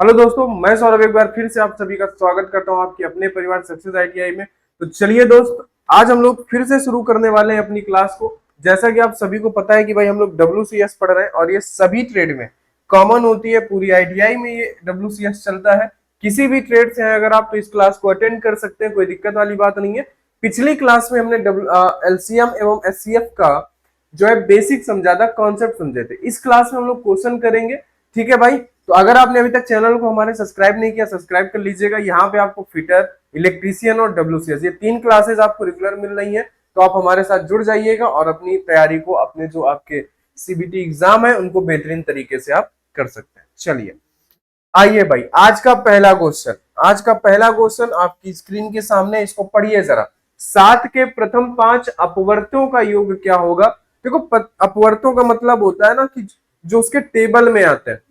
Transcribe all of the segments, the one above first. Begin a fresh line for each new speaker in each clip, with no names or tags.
Hello दोस्तों, मैं सौरभ एक बार फिर से आप सभी का स्वागत करता हूं आपके अपने परिवार सक्सेस आईटीआई में। तो चलिए दोस्त, आज हम लोग फिर से शुरू करने वाले हैं अपनी क्लास को। जैसा कि आप सभी को पता है कि भाई हम लोग WCS पढ़ रहे हैं और ये सभी ट्रेड में कॉमन होती है। पूरी आईटीआई में ये WCS चलता है। किसी भी ट्रेड से हैं अगर आप तो इस क्लास को अटेंड कर सकते हैं, कोई दिक्कत वाली बात नहीं है। पिछली क्लास में हमने LCM एवं SCF का जो है बेसिक समझा था, कॉन्सेप्ट समझे थे। इस क्लास में हम लोग क्वेश्चन करेंगे। ठीक है भाई, तो अगर आपने अभी तक चैनल को हमारे सब्सक्राइब नहीं किया, सब्सक्राइब कर लीजिएगा। यहाँ पे आपको फिटर, इलेक्ट्रीशियन और WCS ये 3 क्लासेस आपको रेगुलर मिल रही है। तो आप हमारे साथ जुड़ जाइएगा और अपनी तैयारी को, अपने जो आपके CBT एग्जाम है उनको बेहतरीन तरीके से आप कर सकते हैं। चलिए आइए भाई, आज का पहला क्वेश्चन आपकी स्क्रीन के सामने, इसको पढ़िए जरा। 7 के प्रथम 5 अपवर्त्यों का योग क्या होगा। देखो, अपवर्त्यों का मतलब होता है ना कि जो उसके टेबल में आते हैं,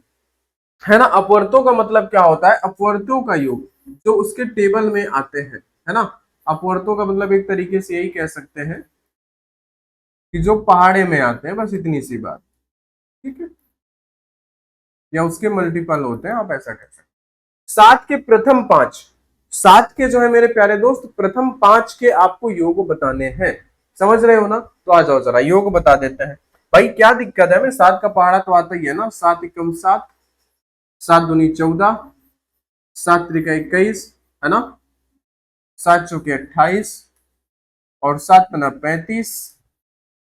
है ना। अपवर्तों का मतलब क्या होता है? अपवर्तों का योग जो उसके टेबल में आते हैं, है ना। अपवर्तों का मतलब एक तरीके से यही कह सकते हैं कि जो पहाड़े में आते हैं, बस इतनी सी बात। ठीक है, या उसके मल्टीपल होते हैं, आप ऐसा कह सकते हैं। 7 के प्रथम 5, 7 के जो है मेरे प्यारे दोस्त प्रथम 5 के आपको योग बताने हैं। समझ रहे हो ना? तो आ जाओ जरा योग बता देते हैं। भाई क्या दिक्कत है? हमें 7 का पहाड़ा तो आता ही है ना। 7 एकम 7, 7 दूनी 14, 7 त्रिका 21, है ना। 7 चौके 28 और 7 पना 35।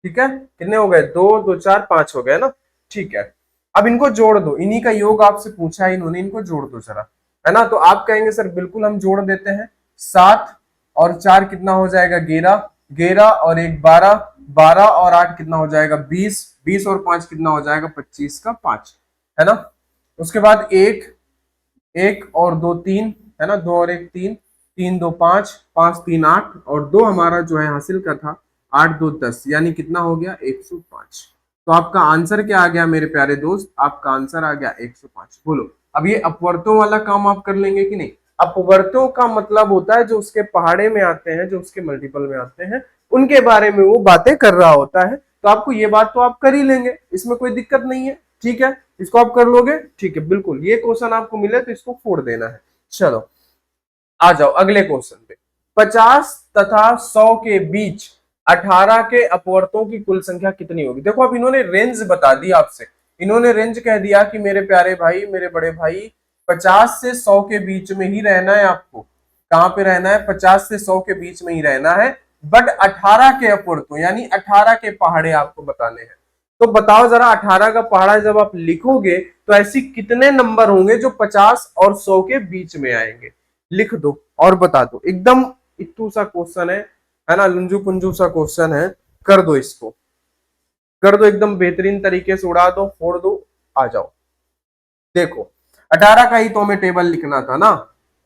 ठीक है, कितने हो गए? 2 2 4 5 हो गए ना। ठीक है, अब इनको जोड़ दो। इन्हीं का योग आपसे पूछा है इन्होंने, इनको जोड़ दो जरा, है ना। तो आप कहेंगे सर बिल्कुल हम जोड़ देते हैं। 7 और 4 कितना हो जाएगा? 11, 11 और 1 12, 12 और 8 कितना हो जाएगा? 20, 20 और 5 कितना हो जाएगा? 25 का 5, है ना। उसके बाद एक, एक और दो 3, है ना। 2 और 1 3, 3 2 5, 5 3 8 और 2 हमारा जो है हासिल का था 8 2 10, यानी कितना हो गया? 105। तो आपका आंसर क्या आ गया मेरे प्यारे दोस्त? आपका आंसर आ गया 105। बोलो, अब ये अपवर्तों वाला काम आप कर लेंगे कि नहीं? अपवर्तों का मतलब होता है जो उसके पहाड़े में आते हैं, जो उसके मल्टीपल में आते हैं, उनके बारे में वो बातें कर रहा होता है। तो आपको ये बात तो आप कर ही लेंगे, इसमें कोई दिक्कत नहीं है। ठीक है, इसको आप कर लोगे। ठीक है, बिल्कुल। ये क्वेश्चन आपको मिले तो इसको फोड़ देना है। चलो आ जाओ अगले क्वेश्चन पे। 50 तथा 100 के बीच 18 के अपवर्तों की कुल संख्या कितनी होगी? देखो, अब इन्होंने रेंज बता दी आपसे। इन्होंने रेंज कह दिया कि मेरे प्यारे भाई, मेरे बड़े भाई, 50 से 100 के बीच में ही रहना है आपको। कहां पे रहना है? 50 से 100 के बीच में ही रहना है। बट 18 के अपवर्तों यानी 18 के पहाड़े आपको बताने हैं। तो बताओ जरा, 18 का पहाड़ा जब आप लिखोगे तो ऐसी कितने नंबर होंगे जो 50 और 100 के बीच में आएंगे? लिख दो और बता दो। एकदम इत्तू सा क्वेश्चन है ना, लुंजू पुंजू सा क्वेश्चन है। कर दो इसको, कर दो, एकदम बेहतरीन तरीके से उड़ा दो, फोड़ दो। आ जाओ, देखो 18 का ही तो हमें टेबल लिखना था ना।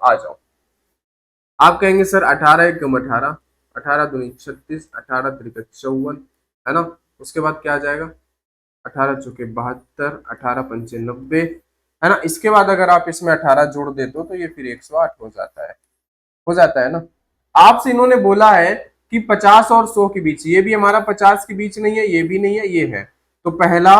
आ जाओ। आप कहेंगे सर 18 एकम 18, 18 दूनी 36, 18 त्रिक 54, है ना। उसके बाद क्या आ जाएगा? 18 चौके 72, 18 पंचे 90, है ना। इसके बाद अगर आप इसमें 18 जोड़ देते हो तो ये फिर 108 हो जाता है। हो जाता है ना। आपसे इन्होंने बोला है कि 50 और 100 के बीच, ये भी हमारा 50 के बीच नहीं है, ये भी नहीं है, ये है। तो पहला,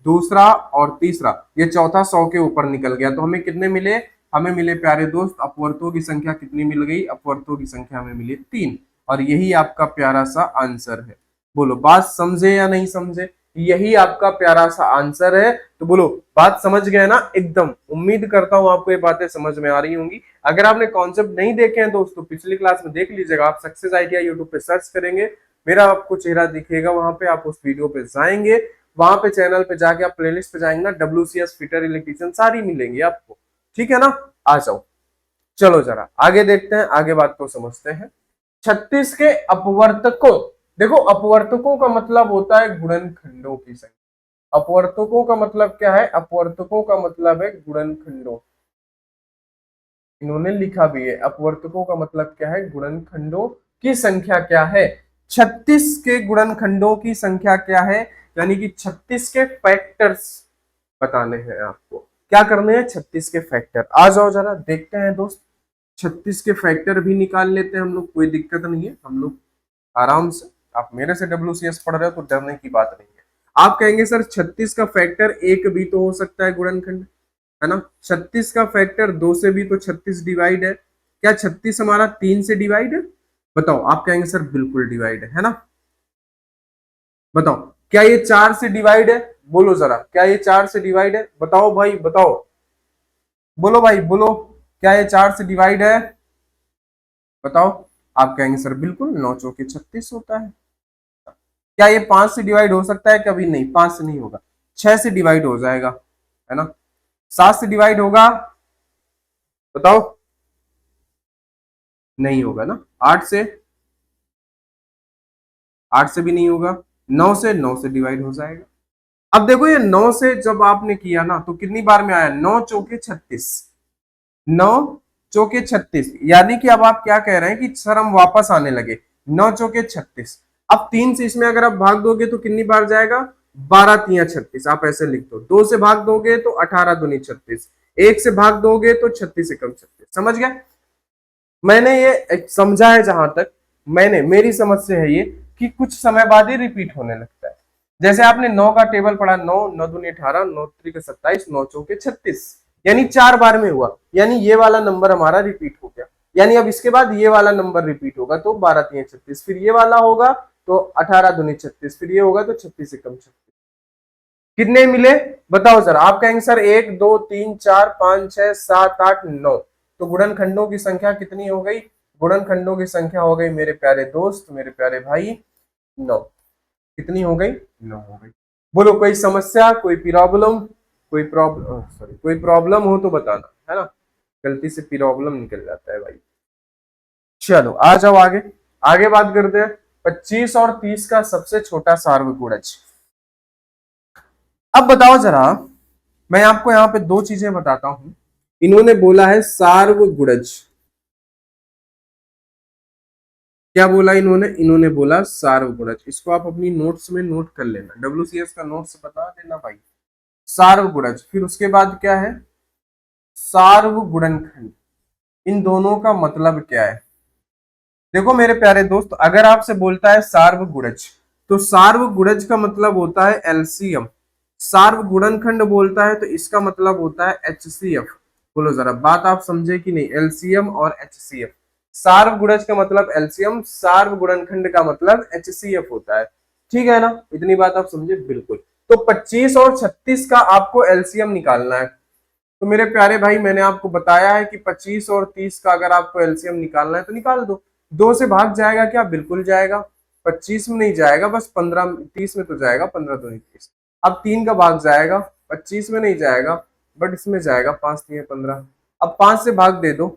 दूसरा और तीसरा, ये चौथा 100 के ऊपर निकल गया। तो हमें कितने मिले? हमें मिले प्यारे दोस्त, अपवर्तों की संख्या कितनी मिल गई? अपवर्तों की संख्या हमें मिली 3। और यही आपका प्यारा सा आंसर है। बोलो, बात समझे या नहीं समझे? यही आपका प्यारा सा आंसर है। तो बोलो, बात समझ गए ना? एकदम उम्मीद करता हूं आपको ये बातें समझ में आ रही होंगी। अगर आपने कॉन्सेप्ट नहीं देखे हैं दोस्तों, पिछली क्लास में देख लीजिएगा। आप सक्सेस आईटीआई यूट्यूब पे सर्च करेंगे, मेरा आपको चेहरा दिखेगा वहां पे। आप उस वीडियो पे जाएंगे, वहां पे चैनल पे जाके आप प्लेलिस्ट पे जाएंगे ना, WCS फिटर इलेक्ट्रीशियन सारी मिलेंगी आपको। ठीक है ना। आ जाओ, चलो जरा आगे देखते हैं, आगे बात को समझते हैं। 36 के अपवर्तकों, देखो अपवर्तकों का मतलब होता है गुणनखंडों की संख्या। अपवर्तकों का मतलब क्या है? अपवर्तकों का मतलब है गुणनखंडों। इन्होंने लिखा भी है, अपवर्तकों का मतलब क्या है? गुणनखंडों की संख्या क्या है? 36 के गुणनखंडों की संख्या क्या है? यानी कि 36 के फैक्टर्स बताने हैं आपको। क्या करने हैं? 36 के फैक्टर। आ जाओ जरा देखते हैं दोस्त। 36 के फैक्टर भी निकाल लेते हैं हम लोग, कोई दिक्कत नहीं है, हम लोग आराम से। आप मेरे से WCS पढ़ रहे हो तो डरने की बात नहीं है। आप कहेंगे सर 36 का फैक्टर एक भी तो हो सकता है गुणनखंड। है ना। 36 का फैक्टर 2 से भी तो 36 डिवाइड है। क्या 36 हमारा 3 से डिवाइड है? बताओ। आप कहेंगे सर बिल्कुल डिवाइड है ना। बताओ क्या ये 4 से डिवाइड है? बोलो जरा, क्या ये 4 से डिवाइड है? बताओ भाई बताओ, बोलो भाई बोलो, क्या ये 4 से डिवाइड है? बताओ। आप कहेंगे सर बिल्कुल, 9 चौके 36 होता है। क्या ये 5 से डिवाइड हो सकता है? कभी नहीं, 5 से नहीं होगा। 6 से डिवाइड हो जाएगा, है ना। 7 से डिवाइड होगा? बताओ। नहीं होगा ना। 8 से? 8 से भी नहीं होगा। 9 से डिवाइड हो जाएगा। अब देखो ये 9 से जब आपने किया ना तो कितनी बार में आया? 9 चौके 36। 9 चौके 36, यानी कि अब आप क्या कह रहे हैं कि सर हम वापस आने लगे। 9 चौके 36। अब 3 से इसमें अगर आप भाग दोगे तो कितनी बार जाएगा? 12 तिया 36। आप ऐसे लिख दो। 2 से भाग दोगे तो 18 दूनी 36। 1 से भाग दोगे तो 36 एकम 36। समझ गए? मैंने ये समझा है जहां तक, मैंने, मेरी समझ से है ये कि कुछ समय बाद ही रिपीट होने लगता है। जैसे आपने 9 का टेबल पढ़ा, 9 9 दूनी 18, 9 त्रिक 27, 9 चौके 36, यानी 4 बार में हुआ, यानी ये वाला नंबर हमारा रिपीट हो गया। यानी अब इसके बाद ये वाला नंबर रिपीट होगा तो 12 तिया 36, फिर ये वाला होगा तो 18 दूनी 36, फिर ये होगा तो 36 एकम 36। कितने मिले? बताओ जरा। आप कहेंगे सर 1 2 3 4 5 6 7 8 9, तो गुणनखंडों की संख्या कितनी हो गई? गुणनखंडों की संख्या हो गई मेरे प्यारे दोस्त, मेरे प्यारे भाई, 9। कितनी हो गई? 9 हो गई। बोलो कोई समस्या, कोई प्रॉब्लम? कोई प्रॉब्लम, सॉरी, कोई प्रॉब्लम हो तो बताना, है ना। गलती से प्रॉब्लम निकल जाता है भाई। चलो आ जाओ आगे। आगे बात करते हैं 25 और 30 का सबसे छोटा सार्वगुणज। अब बताओ जरा, मैं आपको यहाँ पे दो चीजें बताता हूं। इन्होंने बोला है सार्वगुणज। क्या बोला इन्होंने? इन्होंने बोला सार्वगुणज। इसको आप अपनी नोट्स में नोट कर लेना, डब्ल्यूसीएस का नोट्स बता देना भाई। सार्वगुणज, फिर उसके बाद क्या है? सार्वगुणनखंड। इन दोनों का मतलब क्या है? देखो मेरे प्यारे दोस्त, अगर आपसे बोलता है सार्वगुणज, तो सार्वगुणज का मतलब होता है एलसीएम। सार्वगुणनखंड बोलता है तो इसका मतलब होता है एचसीएफ। बोलो जरा, बात आप समझे कि नहीं? एलसीएम और एचसीएफ। सार्वगुणज का मतलब एलसीएम, सार्वगुणनखंड का मतलब एचसीएफ होता है। ठीक है ना? इतनी बात आप समझे? बिल्कुल। तो 25 और 36 का आपको एलसीएम निकालना है। तो मेरे प्यारे भाई, मैंने आपको बताया है कि 25 और 30 का अगर आपको एलसीएम निकालना है तो निकाल दो। 2 से भाग जाएगा क्या? बिल्कुल जाएगा। 25 में नहीं जाएगा, बस 15 30 में तो जाएगा, 15 तो नहीं 30। अब 3 का भाग जाएगा, 25 में नहीं जाएगा, बट इसमें जाएगा, 5 3 15। अब 5 से भाग दे दो,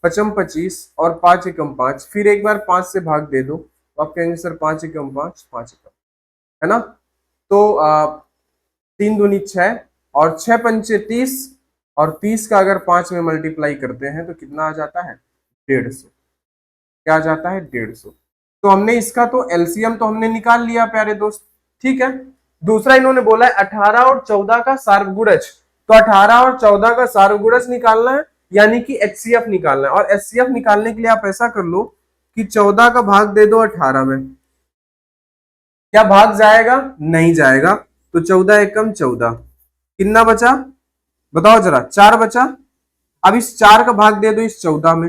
पचम 25 और 5 एकम 5, फिर एक बार 5 से भाग दे दो। तो आप कहेंगे सर 5 एकम 5, 5 एकम, है ना। तो 3 दूनी 6 और 6 पंचे 30, और 30 का अगर 5 में मल्टीप्लाई करते हैं तो कितना आ जाता है? 150। क्या आ जाता है? 150। तो हमने इसका तो एलसीएम तो हमने निकाल लिया प्यारे दोस्त। ठीक है। दूसरा इन्होंने बोला है 18 और 14 का सार्वगुणज। तो 18 और 14 का सार्वगुणज निकालना है, यानी कि एचसीएफ निकालना है। और एचसीएफ निकालने के लिए आप ऐसा कर लो कि 14 का भाग दे दो 18 में। क्या भाग जाएगा? नहीं जाएगा। तो 14 एकम 14, कितना बचा? बताओ जरा। 4 बचा। अब इस 4 का भाग दे दो इस 14 में,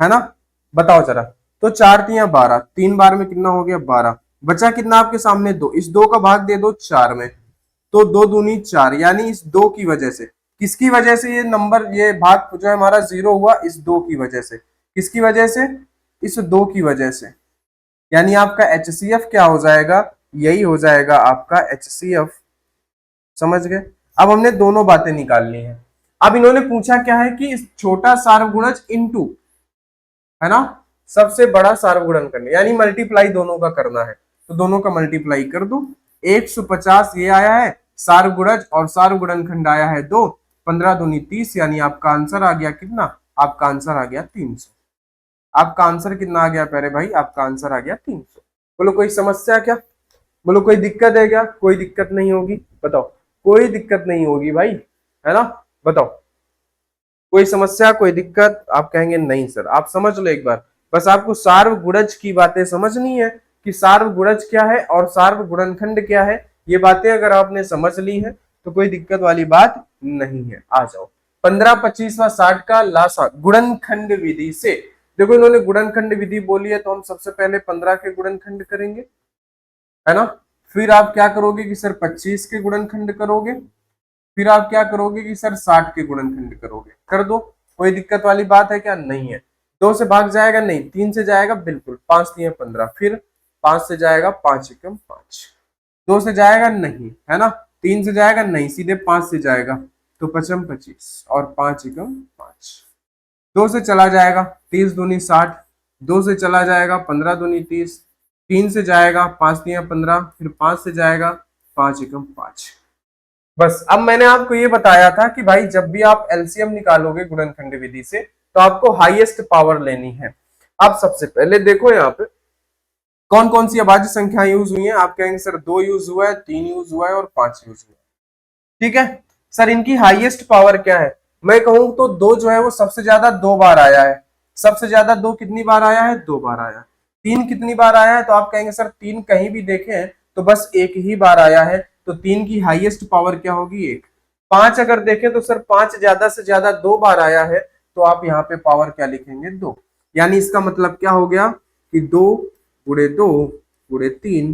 है ना। बताओ जरा। तो 4 तिया 12, 3 बार में कितना हो गया? 12। बचा कितना आपके सामने? 2। इस 2 का भाग दे दो 4 में, तो 2 दूनी 4, यानी इस 2 की वजह से। किसकी वजह से ये नंबर, ये भाग जो है हमारा 0 हुआ? इस 2 की वजह से। किसकी वजह से? इस 2 की वजह से। यानी आपका एचसीएफ क्या हो जाएगा? यही हो जाएगा आपका एचसीएफ। समझ गए? अब हमने दोनों बातें निकाल ली हैं। अब इन्होंने पूछा क्या है कि इस छोटा सार्वगुणज इनटू, है ना, सबसे बड़ा सार्वगुणन करना, यानी मल्टीप्लाई दोनों का करना है। तो दोनों का मल्टीप्लाई कर दो। 150 ये आया है सार्वगुणज, और सार्वगुणनखंड आया है 2। 15 दूनी 30, यानी आपका आंसर आ गया कितना? आपका आंसर आ गया 300। आपका आंसर कितना आ गया प्यारे भाई? आपका आंसर आ गया 300। बोलो कोई समस्या क्या? बोलो कोई दिक्कत है क्या? कोई दिक्कत नहीं होगी? बताओ। कोई दिक्कत नहीं होगी भाई, है ना। बताओ कोई समस्या, कोई दिक्कत? आप कहेंगे नहीं सर। आप समझ लो एक बार, बस आपको सार्वगुणज की बातें समझनी है कि सार्वगुणज क्या है और सार्वगुणनखंड क्या है। ये बातें अगर आपने समझ ली है तो कोई दिक्कत वाली बात नहीं है। आ जाओ 15, 25 व 60 का लासा गुणनखंड विधि से। देखो इन्होंने गुणनखंड विधि बोली है तो हम सबसे पहले 15 के गुणनखंड करेंगे, है ना। फिर आप क्या करोगे कि सर 25 के गुणनखंड करोगे, फिर आप क्या करोगे कि सर 60 के गुणनखंड करोगे। कर दो, कोई दिक्कत वाली बात है क्या, नहीं है। 2 से भाग जाएगा नहीं, 3 से जाएगा बिल्कुल, 5 3 15, फिर 5 से जाएगा 5 एकम 5, 2 से जाएगा नहीं, है ना, 3 से जाएगा नहीं, सीधे 5 से जाएगा, तो 5 25 और 5 एकम 5, 2 से चला जाएगा 30 दूनी 60, 2 से चला जाएगा 15 दूनी 30, 3 से जाएगा 5 3 15, फिर 5 से जाएगा 5 एकम 5। बस अब मैंने आपको ये बताया था कि भाई जब भी आप एलसीएम निकालोगे गुणनखंड विधि से तो आपको हाईएस्ट पावर लेनी है। अब सबसे पहले देखो यहाँ पे कौन कौन सी अभाज्य संख्या यूज हुई है। आप कहेंगे सर 2 यूज हुआ है, 3 यूज हुआ है और 5 यूज हुआ है। ठीक है सर, इनकी हाईएस्ट पावर क्या है। मैं कहूं तो 2 जो है वो सबसे ज्यादा 2 बार आया है। सबसे ज्यादा 2 कितनी बार आया है, 2 बार आया है। 3 कितनी बार आया है, तो आप कहेंगे सर 3 कहीं भी देखें तो बस एक ही बार आया है, तो 3 की हाईएस्ट पावर क्या होगी, 1। 5 अगर देखें तो सर 5 ज्यादा से ज्यादा 2 बार आया है, तो आप यहाँ पे पावर क्या लिखेंगे, 2। यानी इसका मतलब क्या हो गया कि 2 गुणे 2 गुणे 3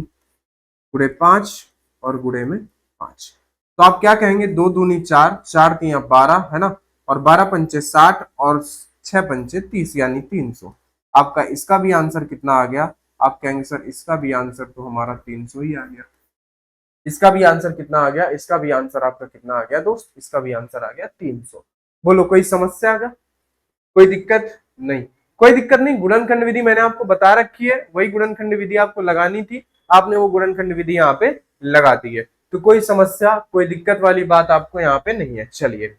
गुणे 5 और गुणे में 5। तो आप क्या कहेंगे, 2 दूनी 4, 4 3 12, है ना, और 12 पंचे 60 और 6 पंचे 30 यानी 300। आपका इसका भी आंसर कितना आ गया, आप कहेंगे सर इसका भी आंसर तो हमारा 300 ही आ गया। इसका भी आंसर कितना आ गया, इसका भी आंसर आपका कितना आ गया दोस्त, इसका भी आंसर आ गया 300। बोलो कोई समस्या आ गया, कोई दिक्कत नहीं, कोई दिक्कत नहीं। गुणनखंड विधि मैंने आपको बता रखी है, वही गुणनखंड विधि आपको लगानी थी, आपने वो गुणनखंड विधि यहाँ पे लगा दी है, तो कोई समस्या कोई दिक्कत वाली बात आपको यहाँ पे नहीं है। चलिए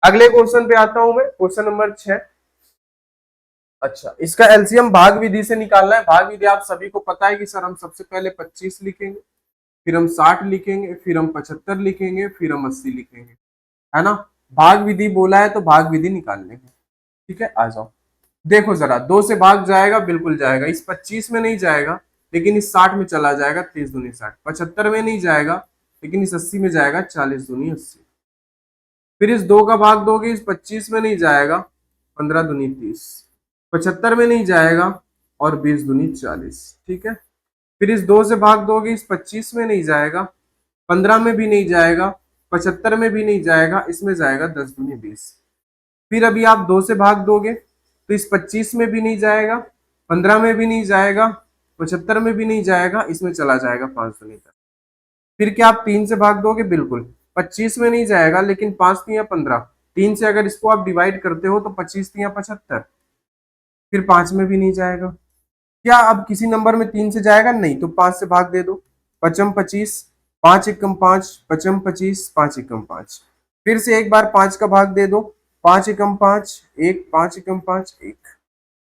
अगले क्वेश्चन पे आता हूं मैं, क्वेश्चन नंबर 6। अच्छा, इसका एलसीएम भाग विधि से निकालना है। भाग विधि आप सभी को पता है कि सर हम सबसे पहले 25 लिखेंगे, फिर हम 60 लिखेंगे, फिर हम 75 लिखेंगे, फिर हम 80 लिखेंगे, है ना। भाग विधि बोला है तो भाग विधि निकालने है। ठीक है, आ जाओ देखो जरा, 2 से भाग जाएगा, बिल्कुल जाएगा, इस 25 में नहीं जाएगा लेकिन इस 60 में चला जाएगा, 30 दूनी 60, 75 में नहीं जाएगा लेकिन इस 80 में जाएगा, 40 दूनी 80। फिर इस 2 का भाग दोगे, इस 25 में नहीं जाएगा, 15 दूनी 30, 75 में नहीं जाएगा और 20 दूनी 40। ठीक है, फिर इस 2 से भाग दोगे, इस 25 में नहीं जाएगा, 15 में भी नहीं जाएगा, 75 में भी नहीं जाएगा, इसमें जाएगा 10 दूनी 20। फिर अभी आप 2 से भाग दोगे तो इस 25 में भी नहीं जाएगा, 15 में भी नहीं जाएगा, 75 में भी नहीं जाएगा, इसमें चला जाएगा 5 दूनी 10। फिर क्या आप 3 से भाग दोगे, बिल्कुल 25 में नहीं जाएगा लेकिन 5 3 15, 3 से अगर इसको आप डिवाइड करते हो तो 25 3 75, फिर 5 में भी नहीं जाएगा। क्या अब किसी नंबर में 3 से जाएगा, नहीं, तो 5 से भाग दे दो, 5 25, 5 एकम 5, 5 25, 5 एकम 5। फिर से एक बार 5 का भाग दे दो, 5 एकम 5 1, 5 एकम 5 1।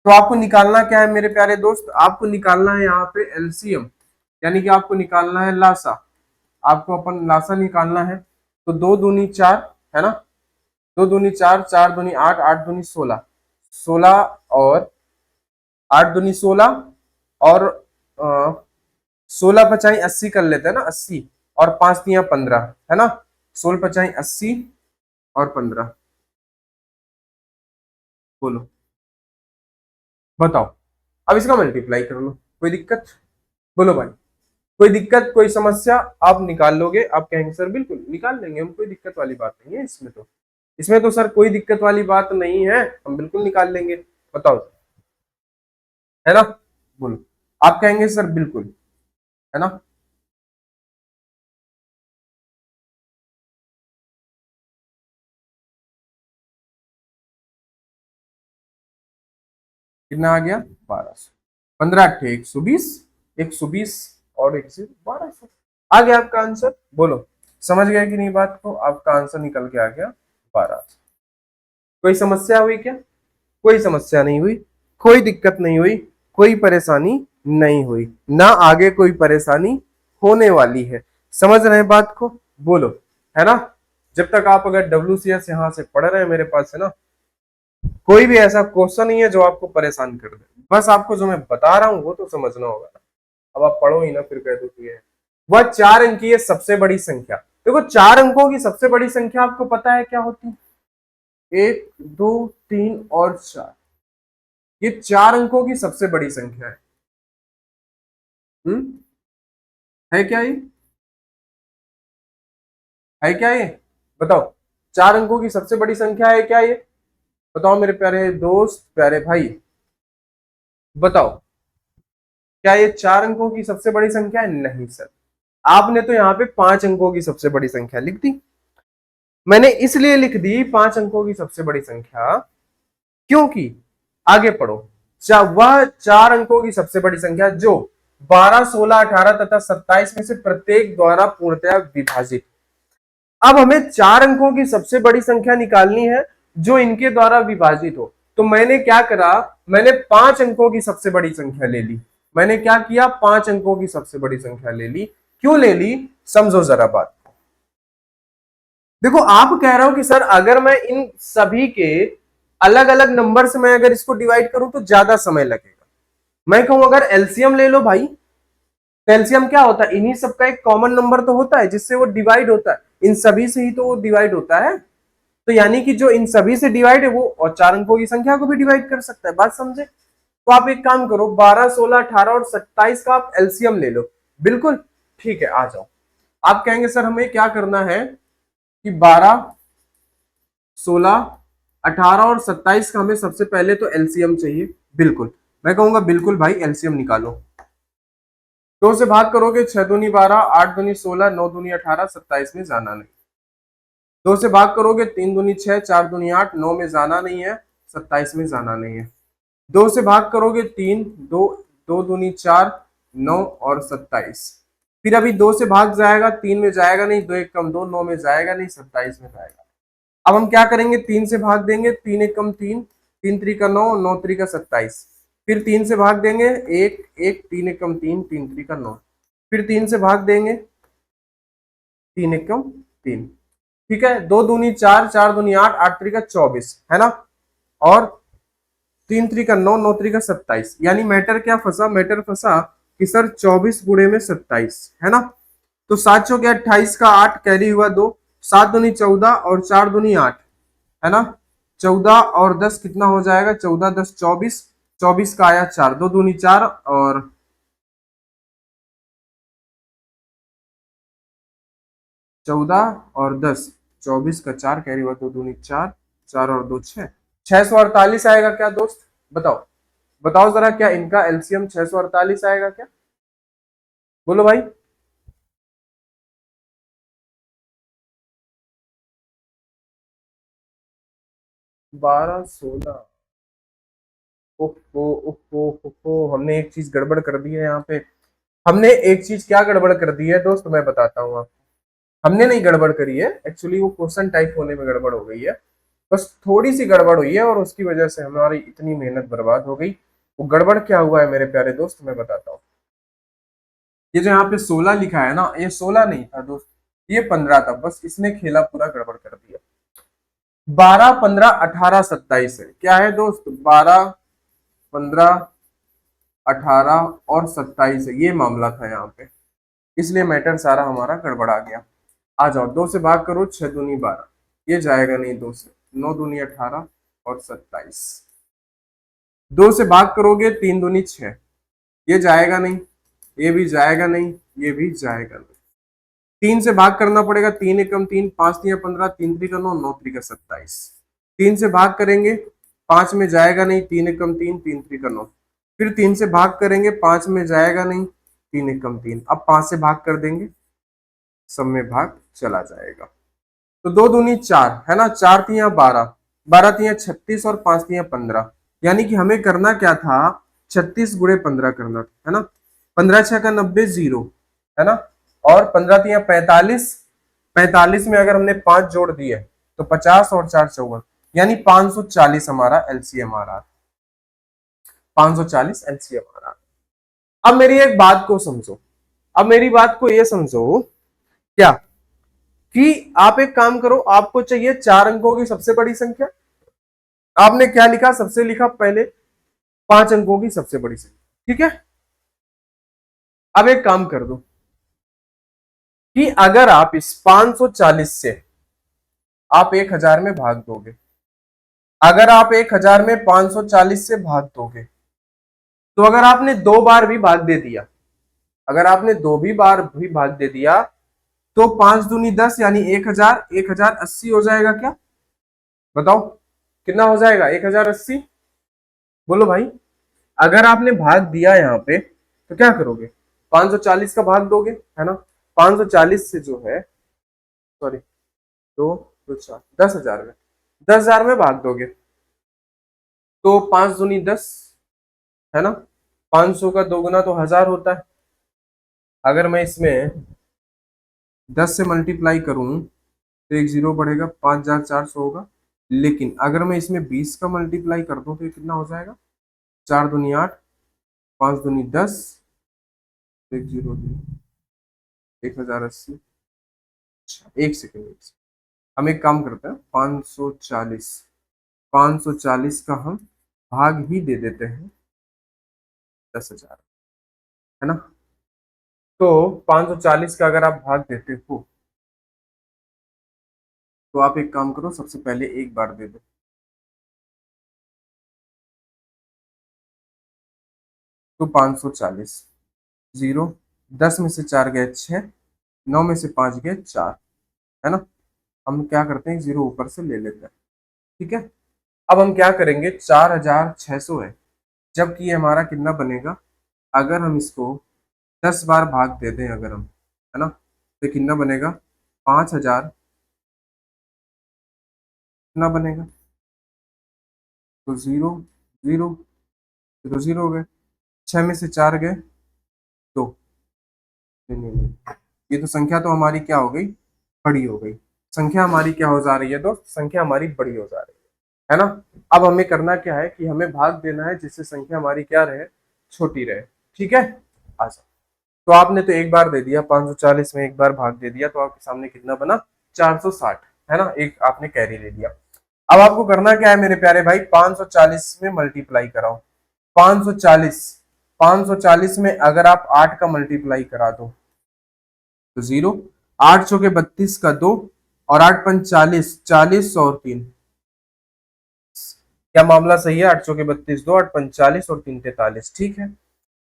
तो आपको निकालना क्या है मेरे प्यारे दोस्त, आपको निकालना है यहाँ पे एलसीएम, यानी कि आपको निकालना है लासा। आपको अपन लासा निकालना है, तो 2 दूनी 4, है ना, 2 दूनी 4, 4 दूनी 8, 8 दूनी 16, 16 और 8 दूनी 16 और 16 पचाई 80 कर लेते हैं ना, 80 और 5 तिया 15, है ना, 16 पचाई 80 और 15। बोलो बताओ, अब इसका मल्टीप्लाई कर लो, कोई दिक्कत, बोलो भाई कोई दिक्कत कोई समस्या, आप निकाल लोगे, आप कहेंगे सर बिल्कुल निकाल लेंगे हम, कोई दिक्कत वाली बात नहीं है इसमें तो, इसमें तो सर कोई दिक्कत वाली बात नहीं है, हम बिल्कुल निकाल लेंगे। बताओ, है ना, बोलो, आप कहेंगे सर बिल्कुल, है ना। कितना आ गया, 1200, 15 अट्ठे 120, 120 और 1 से 1200 आ गया आपका आंसर। बोलो समझ गया कि नहीं बात को, आपका आंसर निकल के आ गया 1200। कोई समस्या हुई क्या, कोई समस्या नहीं हुई, कोई दिक्कत नहीं हुई, कोई परेशानी नहीं हुई, ना आगे कोई परेशानी होने वाली है। समझ रहे हैं बात को, बोलो, है ना। जब तक आप अगर WCS यहाँ से पढ़ रहे हैं मेरे पास, है ना, कोई भी ऐसा क्वेश्चन नहीं है जो आपको परेशान कर दे, बस आपको जो मैं बता रहा हूँ वो तो समझना होगा ना। अब आप पढ़ो ही ना फिर कह दो कि वह 4 अंकीय सबसे बड़ी संख्या, देखो 4 अंकों की सबसे बड़ी संख्या आपको पता है क्या होती है? 1, 2, 3 और 4। ये 4 अंकों की सबसे बड़ी संख्या है। हम्म, है क्या ये? है क्या ये? बताओ, 4 अंकों की सबसे बड़ी संख्या है क्या ये? बताओ मेरे प्यारे दोस्त, प्यारे भाई, बताओ, क्या ये 4 अंकों की सबसे बड़ी संख्या है? नहीं सर। आपने तो यहाँ पे 5 अंकों की सबसे बड़ी संख्या लिख दी। मैंने इसलिए लिख दी 5 अंकों की सबसे बड़ी संख्या, क्योंकि आगे पढ़ो, वह 4 अंकों की सबसे बड़ी संख्या जो 12, 16, 18 तथा 27 में से प्रत्येक द्वारा पूर्णतया विभाजित। अब हमें 4 अंकों की सबसे बड़ी संख्या निकालनी है जो इनके द्वारा विभाजित हो। तो मैंने क्या करा, मैंने 5 अंकों की सबसे बड़ी संख्या ले ली। मैंने क्या किया, 5 अंकों की सबसे बड़ी संख्या ले ली। क्यों ले ली, समझो जरा बात। देखो, आप कह रहे हो कि सर अगर मैं इन सभी के अलग अलग नंबर से मैं अगर इसको डिवाइड करूं तो ज्यादा समय लगेगा। मैं कहूं अगर एलसीएम ले लो भाई, तो एलसीएम क्या होता है, इन्हीं सबका एक कॉमन नंबर तो होता है जिससे वो डिवाइड होता है, इन सभी से ही तो वो डिवाइड होता है। तो यानी कि जो इन सभी से डिवाइड है वो और 4 अंकों की संख्या को भी डिवाइड कर सकता है। बात समझे? तो आप एक काम करो, 12, 16, 18 और 27 का आप एलसीएम ले लो। बिल्कुल ठीक है, आ जाओ। आप कहेंगे सर हमें क्या करना है कि 12, 16, 18 और 27 का हमें सबसे पहले तो एलसीएम चाहिए। बिल्कुल, मैं कहूंगा बिल्कुल भाई एलसीएम निकालो। 2 से भाग करोगे 6 दूनी 12, 8 दूनी 16, 9 दूनी 18, 27 में जाना नहीं। 2 से भाग करोगे 3 दूनी 6, 4 दूनी 8, 9 में जाना नहीं है, 27 में जाना नहीं है। 2 से भाग करोगे 3, 2, 2 दूनी 4, 9 और 27। फिर अभी 2 से भाग जाएगा, 3 में जाएगा नहीं, 2 एक कम 2, 9 में जाएगा नहीं, 27 में जाएगा। अब हम क्या करेंगे, 3 से भाग देंगे, 3 एक कम 3, 3 3 का 9, 9 3 का 27। फिर 3 से भाग देंगे, 1 1, 3 एक कम 3, 3 3 का 9। फिर 3 से भाग देंगे, 3 एक कम 3। ठीक है, 2 दूनी 4, 4 दूनी 8, 8 3 का 24, है ना? और 3 3 का 9, 9 3 का 27। यानी मैटर क्या फंसा, मैटर फंसा कि सर 24 गुणे में 27, है ना? तो 7 चौके 28 का 8 कैरी हुआ 2, 7 दूनी 14 और 4 दूनी 8, है ना? 14 और 10 कितना हो जाएगा, 14 10 24, 24 का आया 4, 2 दूनी 4 और 14 और 10, 24 का 4 कैरी हुआ, 2 दूनी 4, 4 और 2 6, 648 आएगा क्या दोस्त? बताओ, बताओ जरा, क्या इनका एलसीएम 648 आएगा क्या? बोलो भाई। 12, 16। ओहो ओहो ओहो, हमने एक चीज गड़बड़ कर दी है यहाँ पे। हमने एक चीज क्या गड़बड़ कर दी है दोस्त, मैं बताता हूँ आपको। हमने नहीं गड़बड़ करी है, एक्चुअली वो क्वेश्चन टाइप होने में गड़बड़ हो गई है। बस थोड़ी सी गड़बड़ हुई है और उसकी वजह से हमारी इतनी मेहनत बर्बाद हो गई। वो गड़बड़ क्या हुआ है मेरे प्यारे दोस्त, मैं बताता हूँ। ये जो यहाँ पे 16 लिखा है ना, ये 16 नहीं था दोस्त, ये 15 था। बस इसने खेला पूरा गड़बड़ कर दिया। 12, 15, 18, 27 है, क्या है दोस्त, 12, 15, 18 और 27 है, ये मामला था यहाँ पे। इसलिए मैटर सारा हमारा गड़बड़ा गया। आ जाओ, 2 से भाग करो, 6 दूनी 12, ये जाएगा नहीं 2 से, 9 दूनी 18 और 27। 2 से भाग करोगे, 3 दूनी 6, ये जाएगा नहीं, ये भी जाएगा नहीं, ये भी जाएगा नहीं। 3 से भाग करना पड़ेगा, 3 एकम 3, 5 3 15, 3 3 का 9, 9 3 का 27। 3 से भाग करेंगे, 5 में जाएगा नहीं, 3 एकम 3, 3 3 का 9। फिर 3 से भाग करेंगे, 5 में जाएगा नहीं, 3 एकम 3। अब 5 से भाग कर देंगे, सब में भाग चला जाएगा। तो 2 दूनी 4, है ना, 4 तिया 12, 12 तिया 36 और 5 तिया 15। यानी कि हमें करना क्या था, 36 गुणे 15 करना था, है ना? 15 6 का 90, 0, है ना? और 15 तिया 45, 45 में अगर हमने 5 जोड़ दिए तो 50 और 4 54, यानी 540 हमारा एलसीएम आ रहा है। 540 एलसीएम आ रहा है। अब मेरी एक बात को समझो, अब मेरी बात को ये समझो, क्या कि आप एक काम करो, आपको चाहिए 4 अंकों की सबसे बड़ी संख्या। आपने क्या लिखा, सबसे लिखा पहले 5 अंकों की सबसे बड़ी संख्या, ठीक है? अब एक काम कर दो, कि अगर आप इस 540 से आप 1000 में भाग दोगे, अगर आप 1000 में 540 से भाग दोगे, तो अगर आपने 2 बार भी भाग दे दिया, अगर आपने 2 बार भी भाग दे दिया, तो 5 दूनी 10 यानी 1000, 1080 हो जाएगा क्या? बताओ कितना हो जाएगा? 1080। बोलो भाई, अगर आपने भाग दिया यहाँ पे तो क्या करोगे? 540 का भाग दोगे, है ना? 540 से जो है, सॉरी, दो, दो चार, 10,000 में, 10,000 में भाग दोगे, तो 5 दूनी 10, है ना? 500 का 2 गुना तो 1000 होता है। अगर मैं इसमें 10 से मल्टीप्लाई करूं तो एक जीरो बढ़ेगा, 5,400 होगा। लेकिन अगर मैं इसमें 20 का मल्टीप्लाई कर दूं तो ये कितना हो जाएगा? 4 दूनी 8, 5 दूनी 10, एक जीरो, 1080। अच्छा, एक सेकेंड, हम एक काम करते हैं, 540, 540 का हम भाग ही दे देते हैं 10,000, है ना? तो 540 का अगर आप भाग देते हो, तो आप एक काम करो, सबसे पहले एक बार दे दो, तो 540, जीरो, 10 में से 4 गए 6, 9 में से 5 गए 4, है ना? हम क्या करते हैं, जीरो ऊपर से ले लेते हैं, ठीक है? अब हम क्या करेंगे, 4,600 है, जबकि ये हमारा कितना बनेगा? अगर हम इसको 10 बार भाग दे दें अगर हम, है ना, तो कितना बनेगा? 5,000, कितना बनेगा? तो जीरो, जीरो, तो जीरो हो गए, 6 में से 4 गए 2, नहीं नहीं नहीं, ये तो संख्या तो हमारी क्या हो गई? बड़ी हो गई। संख्या हमारी क्या हो जा रही है दोस्त? संख्या हमारी बड़ी हो जा रही है ना? अब हमें करना क्या है कि हमें भाग देना है जिससे संख्या हमारी क्या रहे? छोटी रहे, ठीक है? अच्छा, तो आपने तो एक बार दे दिया, 540 में एक बार भाग दे दिया, तो आपके सामने कितना बना? 460, है ना? एक आपने कैरी ले लिया। अब आपको करना क्या है मेरे प्यारे भाई? 540 में मल्टीप्लाई कराओ। 540, 540 में अगर आप 8 का मल्टीप्लाई करा दो तो जीरो, 8 चौके 32 का 2, और 8 पंच 40, 40 और 3, क्या मामला सही है? 8 चौके 32, 2, 8 पंच 40 और 3 43, ठीक है?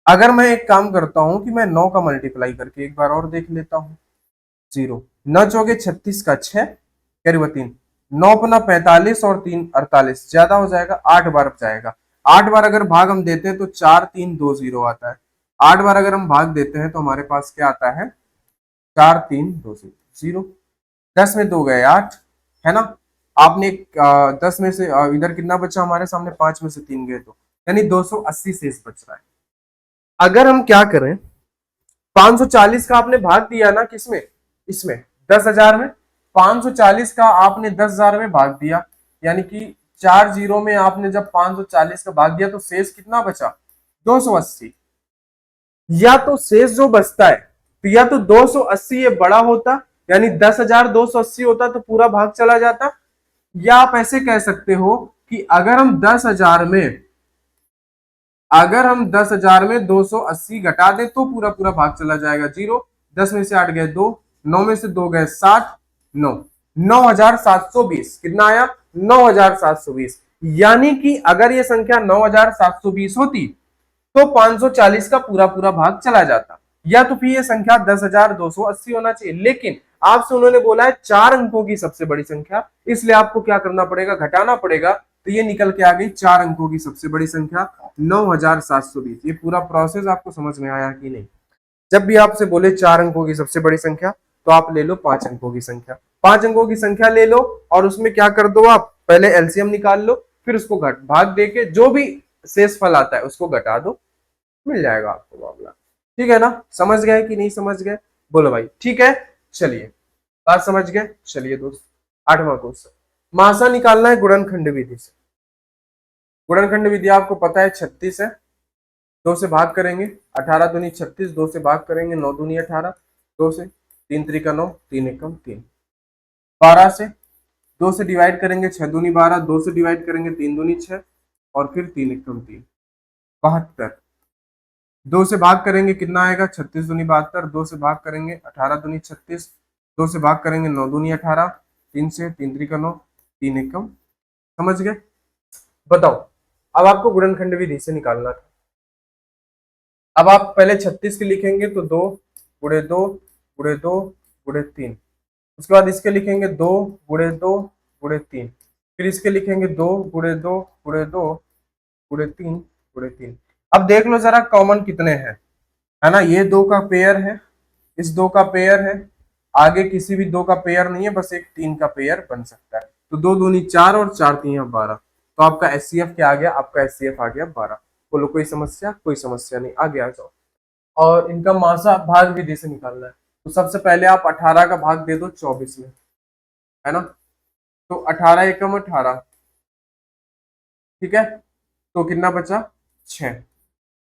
अगर मैं एक काम करता हूं कि मैं 9 का मल्टीप्लाई करके एक बार और देख लेता हूं, जीरो, 9 चौके 36 का 6, करीब 3, 9 पना 45 और 3 48, ज्यादा हो जाएगा, 8 बार जाएगा। 8 बार अगर भाग हम देते हैं तो 4 3 2 0 आता है। 8 बार अगर हम भाग देते हैं तो हमारे पास क्या आता है? 4 3 2 0, जीरो, 10 में 2 गए 8, है ना? आपने 10 में से इधर कितना बचा हमारे सामने? 5 में से 3 गए, तो यानी 280 शेष बच रहा है। अगर हम क्या करें, 540 का आपने भाग दिया ना किसमें? इसमें, 10,000 में। 540 का आपने 10,000 में भाग दिया, यानी कि 4 जीरो में आपने जब 540 का भाग दिया तो शेष कितना बचा? 280। या तो शेष जो बचता है, तो या तो 280 ये बड़ा होता, यानी 10,280 होता तो पूरा भाग चला जाता, या आप ऐसे कह सकते हो कि अगर हम 10,000 में 280 घटा दें तो पूरा पूरा भाग चला जाएगा, जीरो, 10 में से 8 गए 2, 9 में से 2 गए 7, 9, 9,720, कितना आया? 9,720। यानी कि अगर ये संख्या 9,720 होती तो 540 का पूरा पूरा भाग चला जाता, या तो फिर ये संख्या 10,280 होना चाहिए। लेकिन आपसे उन्होंने बोला है 4 अंकों की सबसे बड़ी संख्या, इसलिए आपको क्या करना पड़ेगा? घटाना पड़ेगा, तो ये निकल के आ गई 4 अंकों की सबसे बड़ी संख्या 9,720। ये पूरा प्रोसेस आपको समझ में आया कि नहीं? जब भी आपसे बोले 4 अंकों की सबसे बड़ी संख्या, तो आप ले लो 5 अंकों की संख्या, 5 अंकों की संख्या ले लो, और उसमें क्या कर दो, आप पहले एलसीएम निकाल लो, फिर उसको घट भाग देके जो भी शेष फल आता है उसको घटा दो, मिल जाएगा आपको मामला। ठीक है ना? समझ गए कि नहीं समझ गए? बोलो भाई, ठीक है? चलिए, बात समझ गए? चलिए दोस्त, 8वां क्वेश्चन, मासा निकालना है गुणनखंड विधि से। गुणनखंड विधि आपको पता है 36 है, 2 से भाग करेंगे, 18 दूनी 36, 2 से भाग करेंगे, 9 दूनी 18, 2 से, 3 त्रिका 9, 3 एकम 3, 12 से, 2 से डिवाइड करेंगे, 6 दूनी 12, 2 से डिवाइड करेंगे, 3 दूनी 6, और फिर 3 एकम 3, 72, 2 से भाग करेंगे कितना आएगा, 36 दूनी 72, 2 से भाग करेंगे 18 दूनी 36, 2 से भाग करेंगे 9 दूनी 18, 3 से 3 3 का 9, 3 1 कम। समझ गए? बताओ, अब आपको गुणनखंड विधि से निकालना था। अब आप पहले 36 के लिखेंगे तो 2 गुणे 2 गुणे 2 गुणे 3, उसके बाद इसके लिखेंगे 2 गुणे 2 गुणे 3, फिर इसके लिखेंगे 2 गुणे 2 गुणे 2 गुणे 3 गुणे 3। अब देख लो जरा कॉमन कितने हैं, है ना, ये 2 का पेयर है, इस 2 का पेयर है, आगे किसी भी 2 का पेयर नहीं है, बस एक 3 का पेयर बन सकता है। तो 2 दूनी 4 और 4 3 12, तो आपका एचसीएफ क्या आ गया, आपका एचसीएफ आ गया 12। बोलो कोई समस्या? कोई समस्या नहीं, आगे आ जाओ। और इनका मासा भाग विधि से निकालना है। तो सबसे पहले आप 18 का भाग दे दो 24 में, है ना, तो 18 एकम 18, ठीक है, तो कितना बचा 6,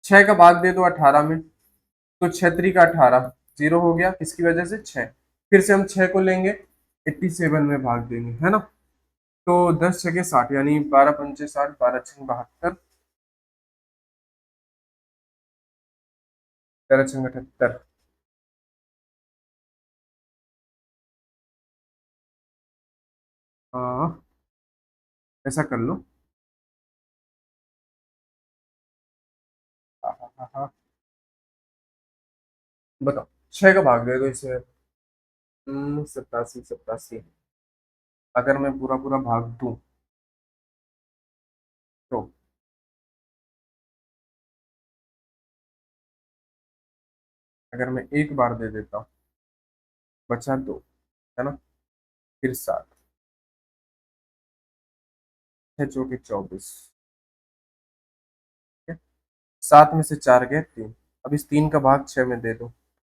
6 का भाग दे दो 18 में, तो 6 3 का 18, 0 हो गया, किसकी वजह से 6। फिर से हम 6 को लेंगे 87 में भाग देंगे, है ना, तो 10 6 के 60, यानी 12 पंचे 60, 12 6 72, 13 6 78। हाँ, ऐसा कर लो। हाँ, हाँ, हाँ, हाँ। बताओ, 6 का भाग दे दो इसमें, 87 87। अगर मैं पूरा पूरा भाग दूं तो अगर मैं एक बार दे देता हूँ, बचा 2, है ना, फिर 7, 6 चौके 24, 7 में से 4 गए 3, अब इस 3 का भाग 6 में दे दो,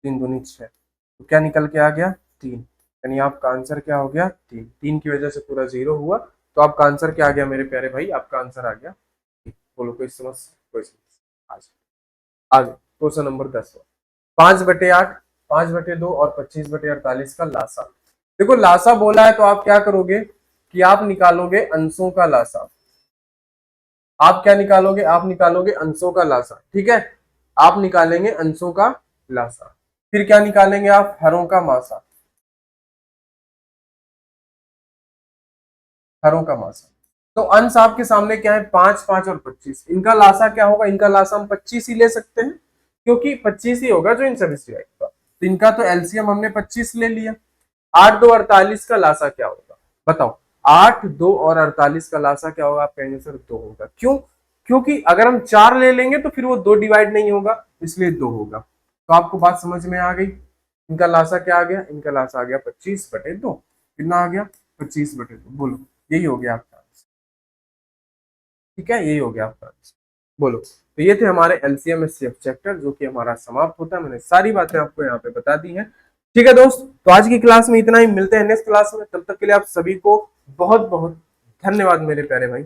3 दूनी 6, तो क्या निकल के आ गया 3, यानी आपका आंसर क्या हो गया 3, 3 की वजह से पूरा 0 हुआ, तो आपका आंसर क्या आ गया मेरे प्यारे भाई, आपका आंसर आ गया 3। बोलो कोई समस्या? कोई समस्या? आज आगे क्वेश्चन नंबर 10, 5/8, 5/2 और 25/48 का लासा। देखो लासा बोला है तो आप क्या करोगे कि आप निकालोगे अंशों का लासा। आप क्या निकालोगे, आप निकालोगे अंशों का लासा, ठीक है, आप निकालेंगे अंशों का लासा, फिर क्या निकालेंगे आप, हरों का मासा, हरों का मासा। तो अंश आपके सामने क्या है, 5 5 और 25, इनका लासा क्या होगा, इनका लासा हम 25 ही ले सकते हैं, क्योंकि 25 ही होगा जो इन सभी से आएगा, तो इनका तो एलसीएम हमने 25 ले लिया। 8 2 48 का लासा क्या होगा, बताओ, 8 2 और 48 का लासा क्या होगा, आप कहेंगे सर 2 होगा, क्यों, क्योंकि अगर हम 4 ले लेंगे तो फिर वो 2 डिवाइड नहीं होगा, इसलिए 2 होगा। तो आपको बात समझ में आ गई, इनका लासा क्या आ गया, इनका लासा आ गया 25/2, कितना आ गया 25/2, बोलो यही हो गया आपका आंसर, ठीक है, यही हो गया आपका आंसर। बोलो, तो ये थे हमारे एलसीएम एचसीएफ चैप्टर, जो कि हमारा समाप्त होता है, मैंने सारी बातें आपको यहाँ पे बता दी हैं। ठीक है दोस्त, तो आज की क्लास में इतना ही, मिलते हैं नेक्स्ट क्लास में, तब तक के लिए आप सभी को बहुत बहुत धन्यवाद मेरे प्यारे भाई।